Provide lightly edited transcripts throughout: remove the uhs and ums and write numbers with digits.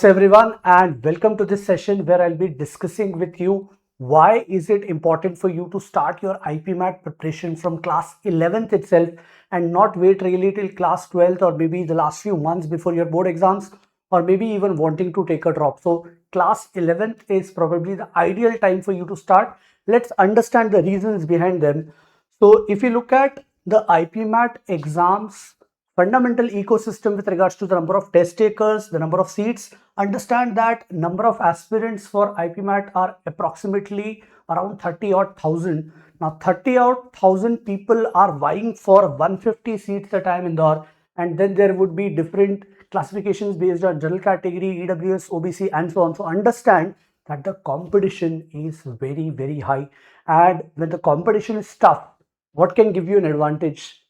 Everyone, and welcome to this session where I'll be discussing with you why is it important for you to start your IPMAT preparation from class 11th itself and not wait really till class 12th or maybe the last few months before your board exams, or maybe even wanting to take a drop. So class 11th is probably the ideal time for you to start. Let's understand the reasons behind them. So if you look at the IPMAT exams fundamental ecosystem with regards to the number of test takers, the number of seats, understand that number of aspirants for IPMAT are approximately around 30 odd thousand. Now 30 odd thousand people are vying for 150 seats at IIM Indore, and then there would be different classifications based on general category, EWS, OBC, and so on. So understand that the competition is very high, and when the competition is tough, what can give you an advantage?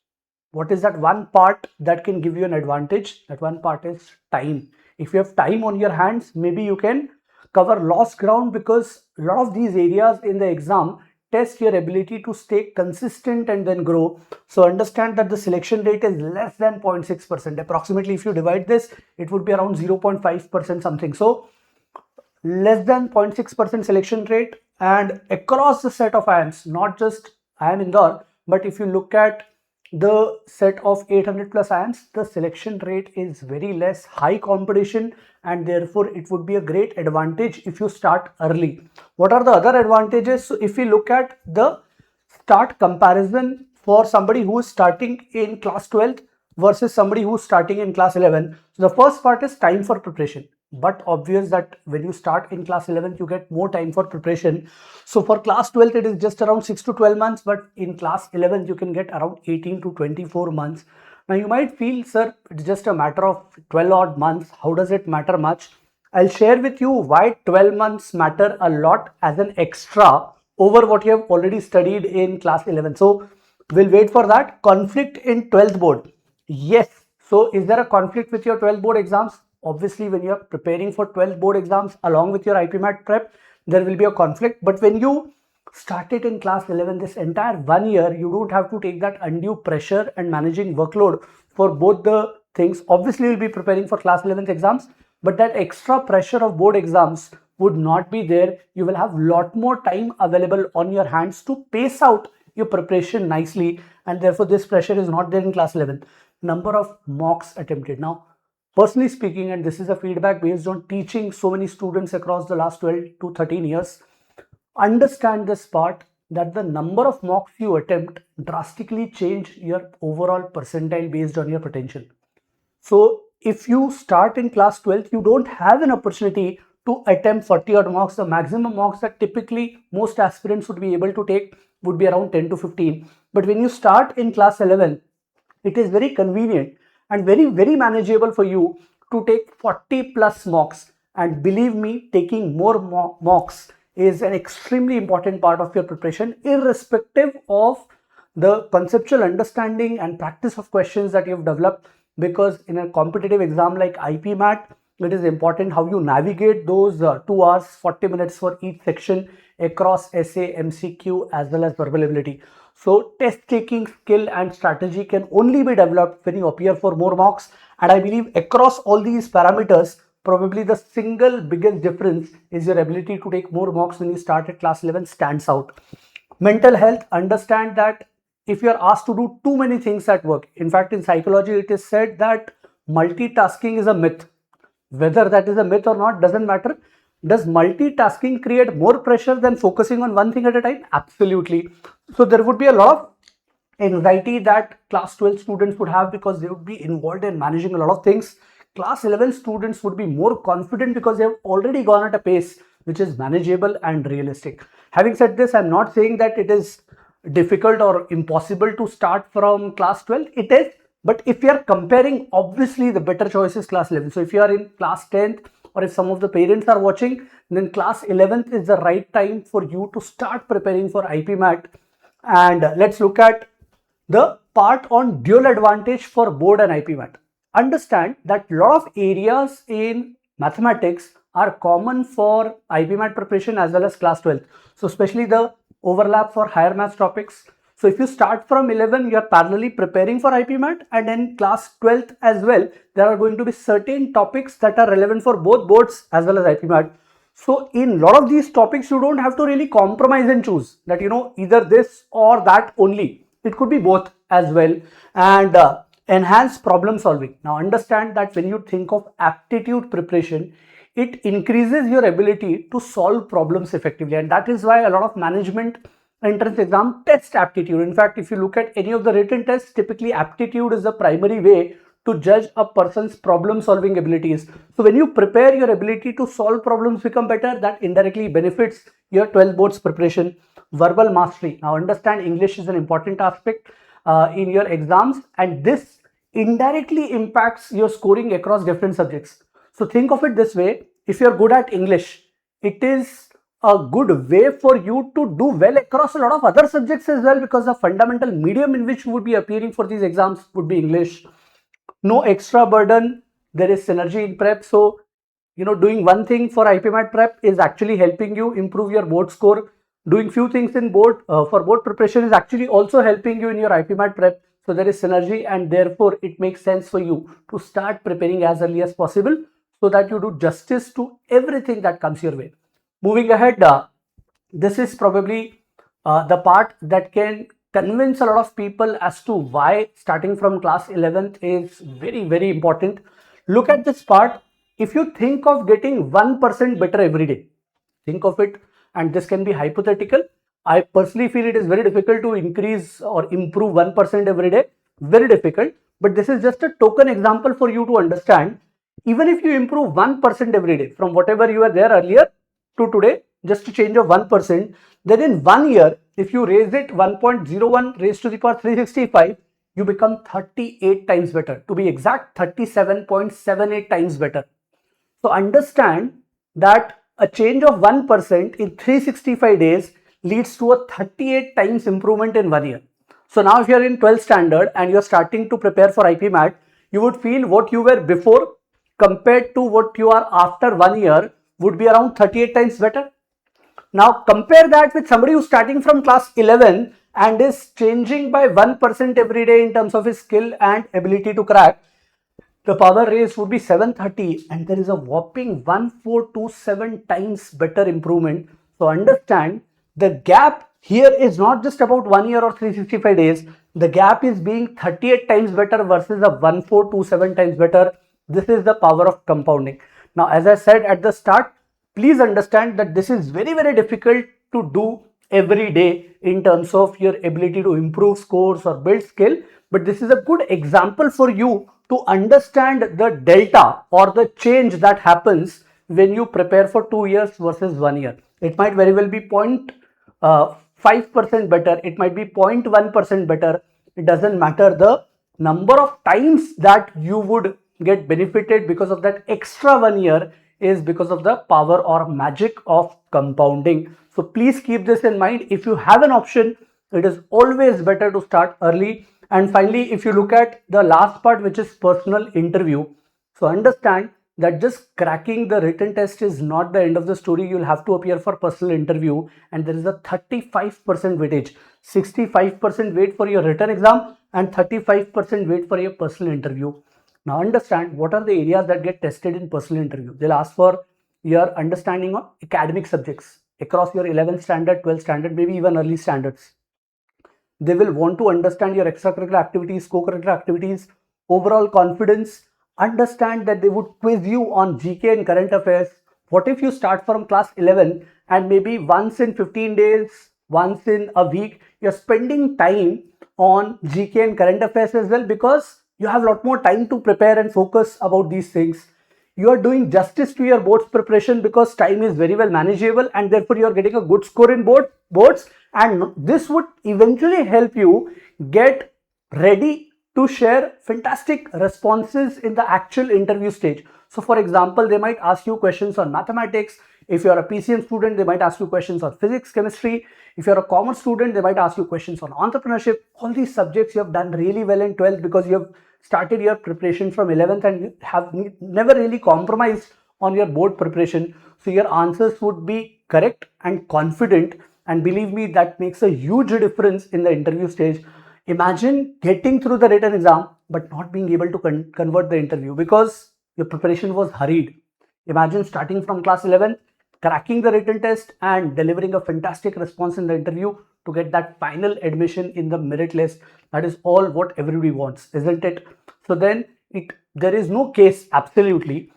What is that one part that can give you an advantage? That one part is time. If you have time on your hands, maybe you can cover lost ground, because a lot of these areas in the exam test your ability to stay consistent and then grow. So understand that the selection rate is less than 0.6%. Approximately, if you divide this, it would be around 0.5% something. So less than 0.6% selection rate, and across the set of IIMs, not just IIM Indore, but if you look at the set of 800 plus IIMs, the selection rate is very less, high competition, and therefore it would be a great advantage if you start early. What are the other advantages? So if we look at the start comparison for somebody who is starting in class 12th versus somebody who's starting in class 11. So the first part is time for preparation, but obvious that when you start in class 11th you get more time for preparation. So for class 12th it is just around 6 to 12 months, but in class 11th you can get around 18 to 24 months. Now you might feel, sir, it's just a matter of 12 odd months, how does it matter much? I'll share with you why 12 months matter a lot as an extra over what you have already studied in class 11. So we'll wait for that. Conflict in 12th board. Yes. So is there a conflict with your 12th board exams? Obviously, when you're preparing for 12th board exams along with your IPMAT prep, there will be a conflict. But when you started in class 11, this entire 1 year, you don't have to take that undue pressure and managing workload for both the things. Obviously, you'll be preparing for class 11th exams, but that extra pressure of board exams would not be there. You will have a lot more time available on your hands to pace out your preparation nicely, and therefore this pressure is not there in class 11. Number of mocks attempted. Now, personally speaking, and this is a feedback based on teaching so many students across the last 12 to 13 years, understand this part that the number of mocks you attempt drastically change your overall percentile based on your potential. So if you start in class 12th, you don't have an opportunity to attempt 40 odd mocks. The maximum mocks that typically most aspirants would be able to take would be around 10 to 15. But when you start in class 11, it is very convenient and very manageable for you to take 40 plus mocks. And believe me, taking more mocks is an extremely important part of your preparation, irrespective of the conceptual understanding and practice of questions that you've developed. Because in a competitive exam like IPMAT, it is important how you navigate those 2 hours 40 minutes for each section across essay, MCQ, as well as verbal ability. So test taking skill and strategy can only be developed when you appear for more mocks. And I believe across all these parameters, probably the single biggest difference is your ability to take more mocks when you start at class 11 stands out. Mental health, understand that if you are asked to do too many things at work, in fact in psychology it is said that multitasking is a myth. Whether that is a myth or not doesn't matter. Does multitasking create more pressure than focusing on one thing at a time? Absolutely. So there would be a lot of anxiety that class 12 students would have because they would be involved in managing a lot of things. Class 11 students would be more confident because they have already gone at a pace which is manageable and realistic. Having said this, I'm not saying that it is difficult or impossible to start from class 12. It is, but if you are comparing, obviously the better choice is class 11. So if you are in class 10th, or if some of the parents are watching, then class 11th is the right time for you to start preparing for IPMAT. And let's look at the part on dual advantage for board and IPMAT. Understand that a lot of areas in mathematics are common for IPMAT preparation as well as class 12th. So especially the overlap for higher maths topics. So if you start from 11, you are parallelly preparing for IPMAT, and in class 12th as well, there are going to be certain topics that are relevant for both boards as well as IPMAT. So in a lot of these topics, you don't have to really compromise and choose that, either this or that only. It could be both as well. And enhance problem solving. Now understand that when you think of aptitude preparation, it increases your ability to solve problems effectively, and that is why a lot of management entrance exam test aptitude. In fact, if you look at any of the written tests, typically aptitude is the primary way to judge a person's problem solving abilities. So when you prepare, your ability to solve problems become better. That indirectly benefits your 12 boards preparation. Verbal mastery. Now understand, English is an important aspect in your exams, and this indirectly impacts your scoring across different subjects. So think of it this way: if you're good at English, it is a good way for you to do well across a lot of other subjects as well, because the fundamental medium in which you would be appearing for these exams would be English. No extra burden, there is synergy in prep. So doing one thing for IPMAT prep is actually helping you improve your board score. Doing few things in board for board preparation is actually also helping you in your IPMAT prep. So there is synergy, and therefore it makes sense for you to start preparing as early as possible, so that you do justice to everything that comes your way. Moving ahead, this is probably the part that can convince a lot of people as to why starting from class 11th is very, very important. Look at this part. If you think of getting 1% better every day, think of it, and this can be hypothetical. I personally feel it is very difficult to increase or improve 1% every day. Very difficult. But this is just a token example for you to understand. Even if you improve 1% every day from whatever you were there earlier to today, just a change of 1%, then in 1 year, if you raise it 1.01 raised to the power 365, you become 38 times better. To be exact, 37.78 times better. So understand that a change of 1% in 365 days leads to a 38 times improvement in 1 year. So now if you are in 12th standard and you are starting to prepare for IPMAT, you would feel what you were before compared to what you are after 1 year would be around 38 times better. Now compare that with somebody who's starting from class 11 and is changing by 1% every day in terms of his skill and ability to crack. The power raised would be 730, and there is a whopping 1427 times better improvement. So understand, the gap here is not just about 1 year or 365 days. The gap is being 38 times better versus a 1427 times better. This is the power of compounding. Now, as I said at the start, please understand that this is very, very difficult to do every day in terms of your ability to improve scores or build skill. But this is a good example for you to understand the delta or the change that happens when you prepare for 2 years versus 1 year. It might very well be 0.5% better. It might be 0.1% better. It doesn't matter. The number of times that you would get benefited because of that extra 1 year is because of the power or magic of compounding. So please keep this in mind. If you have an option, it is always better to start early. And finally, if you look at the last part, which is personal interview, so understand that just cracking the written test is not the end of the story. You'll have to appear for personal interview, and there is a 35% weightage. 65% weight for your written exam and 35% weight for your personal interview. Now understand what are the areas that get tested in personal interview. They'll ask for your understanding of academic subjects across your 11th standard, 12th standard, maybe even early standards. They will want to understand your extracurricular activities, co-curricular activities, overall confidence. Understand that they would quiz you on GK and current affairs. What if you start from class 11 and maybe once in 15 days, once in a week, you're spending time on GK and current affairs as well, because you have a lot more time to prepare and focus about these things. You are doing justice to your boards preparation because time is very well manageable, and therefore you are getting a good score in boards, and this would eventually help you get ready to share fantastic responses in the actual interview stage. So for example, they might ask you questions on mathematics. If you are a PCM student, they might ask you questions on physics, chemistry. If you're a commerce student, they might ask you questions on entrepreneurship. All these subjects you have done really well in 12th because you have started your preparation from 11th and you have never really compromised on your board preparation. So your answers would be correct and confident, And believe me, that makes a huge difference in the interview stage. Imagine getting through the written exam but not being able to convert the interview because your preparation was hurried. Imagine starting from class 11, cracking the written test and delivering a fantastic response in the interview to get that final admission in the merit list. That is all what everybody wants, isn't it? So then there is no case absolutely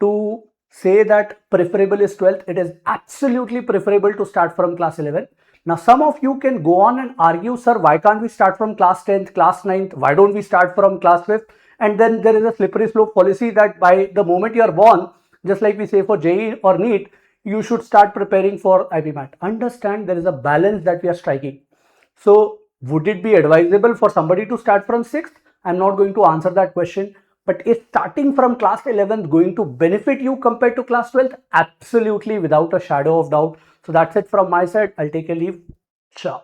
to say that preferable is 12th. It is absolutely preferable to start from class 11. Now some of you can go on and argue, sir, why can't we start from class 10th, class 9th? Why don't we start from class 5th? And then there is a slippery slope policy that by the moment you are born, just like we say for JEE or NEET, you should start preparing for IPMAT. Understand, there is a balance that we are striking. So would it be advisable for somebody to start from 6th? I'm not going to answer that question. But is starting from class 11th going to benefit you compared to class 12th? Absolutely, without a shadow of doubt. So that's it from my side. I'll take a leave. Ciao.